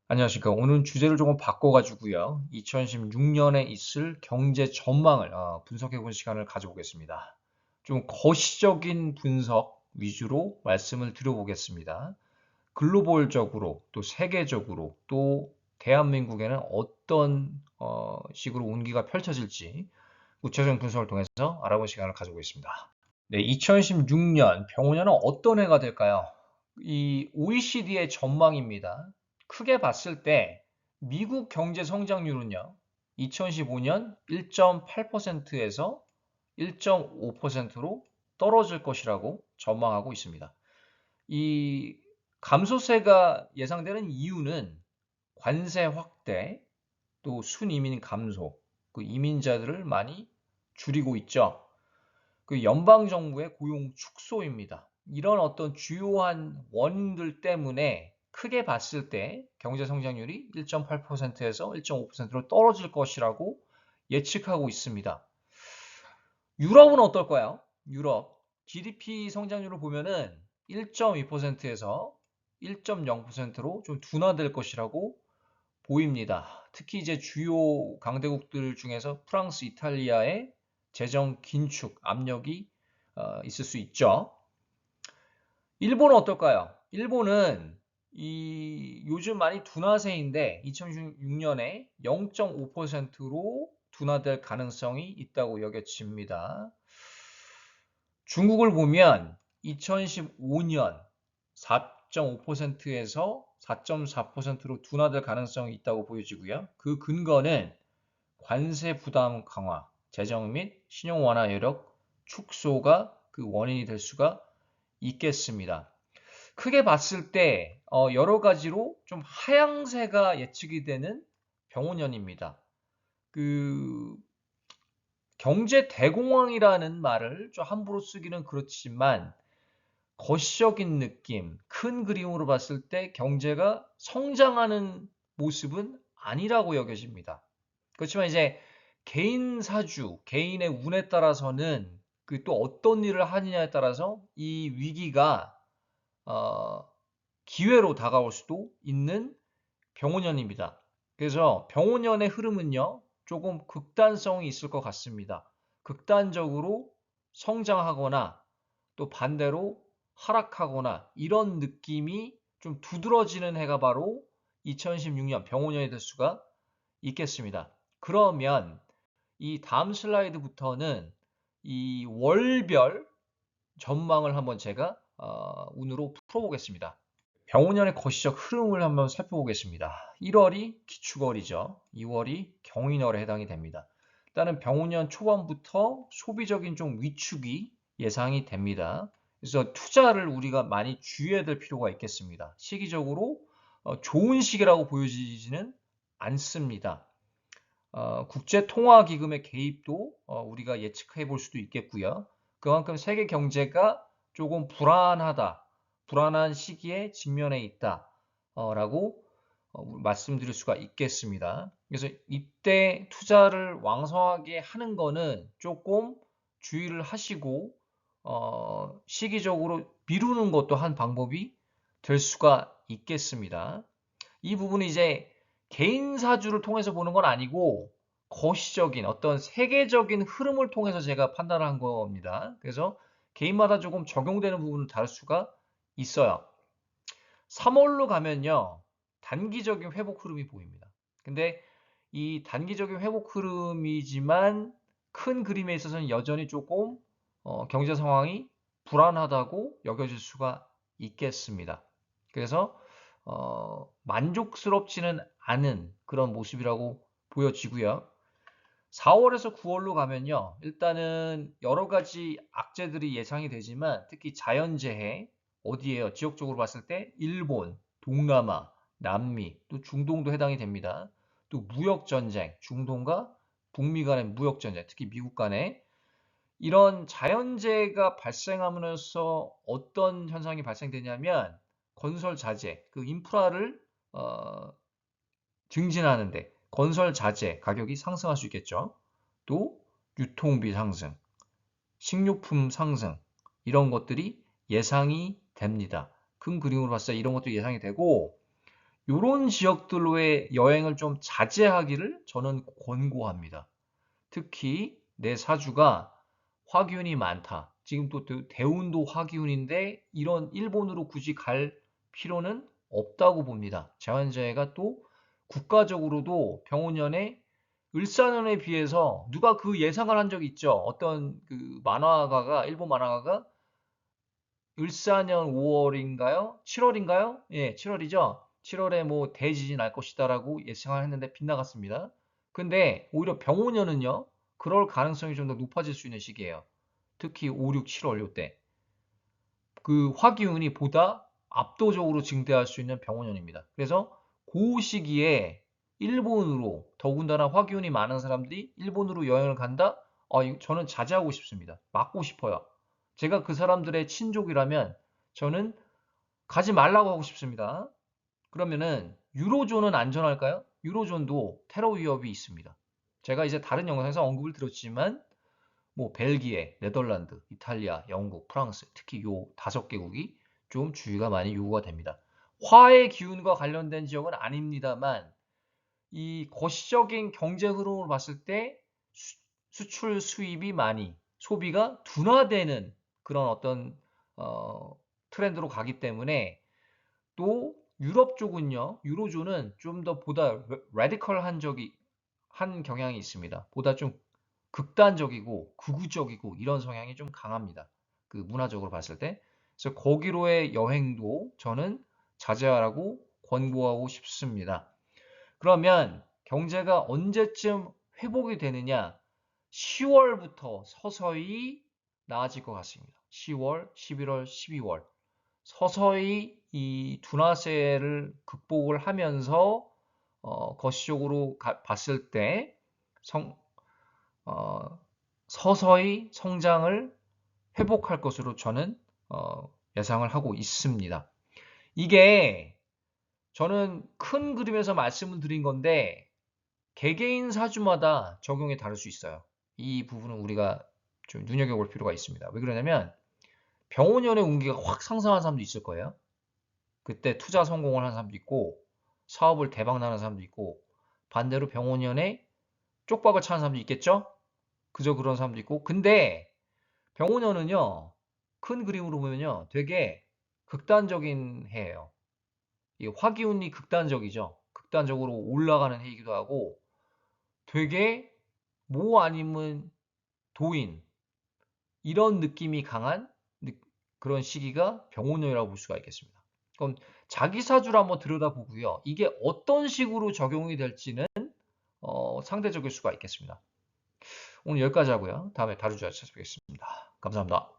안녕하십니까. 오늘 주제를 조금 바꿔가지고요. 2016년에 있을 경제 전망을 분석해본 시간을 가져보겠습니다. 좀 거시적인 분석 위주로 말씀을 드려보겠습니다. 글로벌적으로 또 세계적으로 또 대한민국에는 어떤 식으로 운기가 펼쳐질지 구체적인 분석을 통해서 알아볼 시간을 가져보겠습니다. 네, 2016년 병원년은 어떤 해가 될까요? 이 OECD의 전망입니다. 크게 봤을 때 미국 경제 성장률은요, 2015년 1.8%에서 1.5%로 떨어질 것이라고 전망하고 있습니다. 이 감소세가 예상되는 이유는 관세 확대, 또 순이민 감소, 그 이민자들을 많이 줄이고 있죠. 그 연방정부의 고용 축소입니다. 이런 어떤 주요한 원인들 때문에 크게 봤을 때 경제 성장률이 1.8%에서 1.5%로 떨어질 것이라고 예측하고 있습니다. 유럽은 어떨까요? 유럽 GDP 성장률을 보면은 1.2%에서 1.0%로 좀 둔화될 것이라고 보입니다. 특히 이제 주요 강대국들 중에서 프랑스, 이탈리아의 재정 긴축 압력이 있을 수 있죠. 일본은 어떨까요? 일본은 이 요즘 많이 둔화세인데 2016년에 0.5%로 둔화될 가능성이 있다고 여겨집니다. 중국을 보면 2015년 4.5%에서 4.4%로 둔화될 가능성이 있다고 보여지고요. 그 근거는 관세 부담 강화, 재정 및 신용 완화 여력 축소가 그 원인이 될 수가 있겠습니다. 크게 봤을 때 여러 가지로 좀 하향세가 예측이 되는 병원년입니다. 그 경제 대공황이라는 말을 좀 함부로 쓰기는 그렇지만 거시적인 느낌, 큰 그림으로 봤을 때 경제가 성장하는 모습은 아니라고 여겨집니다. 그렇지만 이제 개인 사주, 개인의 운에 따라서는 그 또 어떤 일을 하느냐에 따라서 이 위기가 어, 기회로 다가올 수도 있는 병원년입니다. 그래서 병원년의 흐름은요, 조금 극단성이 있을 것 같습니다. 극단적으로 성장하거나 또 반대로 하락하거나 이런 느낌이 좀 두드러지는 해가 바로 2016년 병원년이 될 수가 있겠습니다. 그러면 이 다음 슬라이드부터는 이 월별 전망을 한번 제가 운으로 풀어보겠습니다. 병원년의 거시적 흐름을 한번 살펴보겠습니다. 1월이 기축월이죠. 2월이 경인월에 해당이 됩니다. 일단은 병원년 초반부터 소비적인 좀 위축이 예상이 됩니다. 그래서 투자를 우리가 많이 주의해야 될 필요가 있겠습니다. 시기적으로 좋은 시기라고 보여지지는 않습니다. 국제통화기금의 개입도 우리가 예측해 볼 수도 있겠고요. 그만큼 세계 경제가 조금 불안한 시기에 직면해 있다라고 말씀드릴 수가 있겠습니다. 그래서 이때 투자를 왕성하게 하는 거는 조금 주의를 하시고 시기적으로 미루는 것도 한 방법이 될 수가 있겠습니다. 이 부분은 이제 개인 사주를 통해서 보는 건 아니고 거시적인 어떤 세계적인 흐름을 통해서 제가 판단을 한 겁니다. 그래서 개인마다 조금 적용되는 부분은 다를 수가 있어요. 3월로 가면요. 단기적인 회복 흐름이 보입니다. 근데 이 단기적인 회복 흐름이지만 큰 그림에 있어서는 여전히 조금 경제 상황이 불안하다고 여겨질 수가 있겠습니다. 그래서 만족스럽지는 않은 그런 모습이라고 보여지고요. 4월에서 9월로 가면요. 일단은 여러 가지 악재들이 예상이 되지만 특히 자연재해 어디에요? 지역적으로 봤을 때 일본, 동남아, 남미, 또 중동도 해당이 됩니다. 또 무역전쟁, 중동과 북미 간의 무역전쟁, 특히 미국 간의 이런 자연재해가 발생하면서 어떤 현상이 발생되냐면 건설 자재, 그 인프라를 어, 증진하는데 건설 자재 가격이 상승할 수 있겠죠. 또 유통비 상승, 식료품 상승 이런 것들이 예상이 됩니다. 큰 그림으로 봤을 때 이런 것도 예상이 되고 요런 지역들로의 여행을 좀 자제하기를 저는 권고합니다. 특히 내 사주가 화기운이 많다. 지금 또 대운도 화기운인데 이런 일본으로 굳이 갈 필요는 없다고 봅니다. 자연재해가 또 국가적으로도 병원연에 을사년에 비해서 누가 그 예상을 한 적이 있죠. 어떤 그 만화가가 일본 만화가가 을사년 5월인가요? 7월인가요? 예, 7월이죠. 7월에 뭐 대지진 날 것이다라고 예상을 했는데 빗나갔습니다. 근데 오히려 병오년은요. 그럴 가능성이 좀 더 높아질 수 있는 시기예요. 특히 5, 6, 7월 요때. 그 화기운이 보다 압도적으로 증대할 수 있는 병오년입니다. 그래서 그 시기에 일본으로 더군다나 화기운이 많은 사람들이 일본으로 여행을 간다? 저는 자제하고 싶습니다. 막고 싶어요. 제가 그 사람들의 친족이라면 저는 가지 말라고 하고 싶습니다. 그러면은 유로존은 안전할까요? 유로존도 테러 위협이 있습니다. 제가 이제 다른 영상에서 언급을 드렸지만 뭐 벨기에, 네덜란드, 이탈리아, 영국, 프랑스 특히 요 5개국이 좀 주의가 많이 요구가 됩니다. 화의 기운과 관련된 지역은 아닙니다만 이 거시적인 경제 흐름을 봤을 때 수출 수입이 많이 소비가 둔화되는 그런 어떤 트렌드로 가기 때문에 또 유럽 쪽은요, 유로존은 좀 더 보다 한 경향이 있습니다. 보다 좀 극단적이고 극우적이고 이런 성향이 좀 강합니다. 그 문화적으로 봤을 때. 그래서 거기로의 여행도 저는 자제하라고 권고하고 싶습니다. 그러면 경제가 언제쯤 회복이 되느냐? 10월부터 서서히 나아질 것 같습니다. 10월, 11월, 12월. 서서히 이 둔화세를 극복을 하면서 거시적으로 봤을 때 어, 서서히 성장을 회복할 것으로 저는 예상을 하고 있습니다. 이게 저는 큰 그림에서 말씀을 드린 건데 개개인 사주마다 적용이 다를 수 있어요. 이 부분은 우리가 좀 눈여겨볼 필요가 있습니다. 왜 그러냐면 병원연의 운기가 확 상승한 사람도 있을 거예요. 그때 투자 성공을 하는 사람도 있고 사업을 대박 나는 사람도 있고 반대로 병원연에 쪽박을 차는 사람도 있겠죠? 그저 그런 사람도 있고 근데 병원연은요 큰 그림으로 보면요 되게 극단적인 해예요. 이 화기운이 극단적이죠. 극단적으로 올라가는 해이기도 하고 되게 모 아니면 도인 이런 느낌이 강한 그런 시기가 병오년이라고 볼 수가 있겠습니다. 그럼 자기 사주를 한번 들여다보고요. 이게 어떤 식으로 적용이 될지는 상대적일 수가 있겠습니다. 오늘 여기까지 하고요. 다음에 다른 주제 찾아뵙겠습니다. 감사합니다.